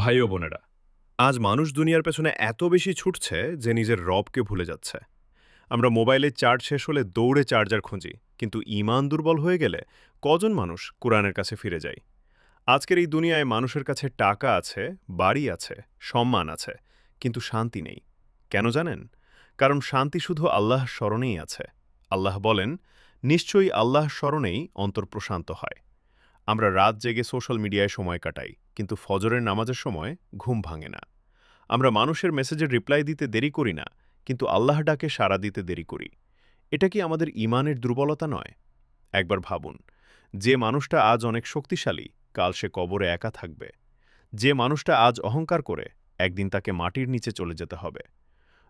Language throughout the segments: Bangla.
ভাই ও বোনেরা, আজ মানুষ দুনিয়ার পেছনে এত বেশি ছুটছে যে নিজের রবকে ভুলে যাচ্ছে। আমরা মোবাইলে চার্জ শেষ হলে দৌড়ে চার্জার খুঁজি, কিন্তু ঈমান দুর্বল হয়ে গেলে কজন মানুষ কোরআনের কাছে ফিরে যায়? আজকের এই দুনিয়ায় মানুষের কাছে টাকা আছে, বাড়ি আছে, সম্মান আছে, কিন্তু শান্তি নেই। কেন জানেন? কারণ শান্তি শুধু আল্লাহর স্মরণেই আছে। আল্লাহ বলেন, নিশ্চয়ই আল্লাহর স্মরণেই অন্তর প্রশান্ত হয়। আমরা রাত জেগে সোশ্যাল মিডিয়ায় সময় কাটাই, কিন্তু ফজরের নামাজের সময় ঘুম ভাঙে না। আমরা মানুষের মেসেজের রিপ্লাই দিতে দেরি করি না, কিন্তু আল্লাহ ডাকে সাড়া দিতে দেরি করি। এটা কি আমাদের ঈমানের দুর্বলতা নয়? একবার ভাবুন, যে মানুষটা আজ অনেক শক্তিশালী, কাল সে কবরে একা থাকবে। যে মানুষটা আজ অহংকার করে, একদিন তাকে মাটির নিচে চলে যেতে হবে।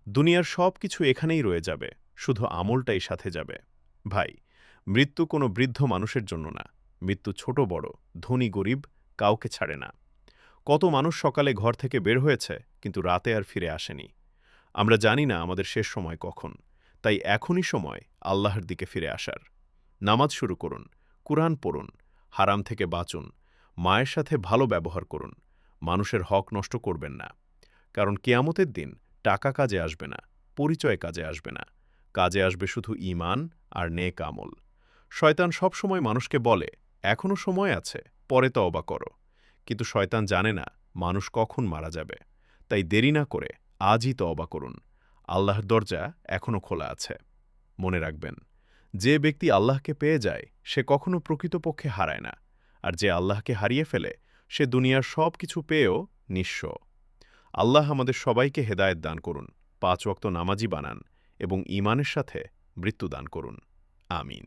দুনিয়ার সব কিছু এখানেই রয়ে যাবে, শুধু আমলটাই সাথে যাবে। ভাই, মৃত্যু কোনো বৃদ্ধ মানুষের জন্য না। মৃত্যু ছোট বড়, ধনী গরিব, কাউকে ছাড়ে না। কত মানুষ সকালে ঘর থেকে বের হয়েছে, কিন্তু রাতে আর ফিরে আসেনি। আমরা জানি না আমাদের শেষ সময় কখন। তাই এখনই সময় আল্লাহর দিকে ফিরে আসার। নামাজ শুরু করুন, কুরআন পড়ুন, হারাম থেকে বাঁচুন, মায়ের সাথে ভালো ব্যবহার করুন, মানুষের হক নষ্ট করবেন না। কারণ কিয়ামতের দিন টাকা কাজে আসবে না, পরিচয় কাজে আসবে না। কাজে আসবে শুধু ঈমান আর নেক আমল। শয়তান সবসময় মানুষকে বলে, এখনো সময় আছে, পরে তওবা করো। কিন্তু শয়তান জানে না মানুষ কখন মারা যাবে। তাই দেরি না করে আজই তওবা করুন। আল্লাহর দরজা এখনো খোলা আছে। মনে রাখবেন, যে ব্যক্তি আল্লাহকে পেয়ে যায় সে কখনো প্রকৃতপক্ষে হারায় না। আর যে আল্লাহকে হারিয়ে ফেলে সে দুনিয়ার সব কিছু পেয়েও নিঃস্ব। আল্লাহ আমাদের সবাইকে হেদায়েত দান করুন, ৫ ওয়াক্ত নামাজি বানান এবং ঈমানের সাথে মৃত্যু দান করুন। আমিন।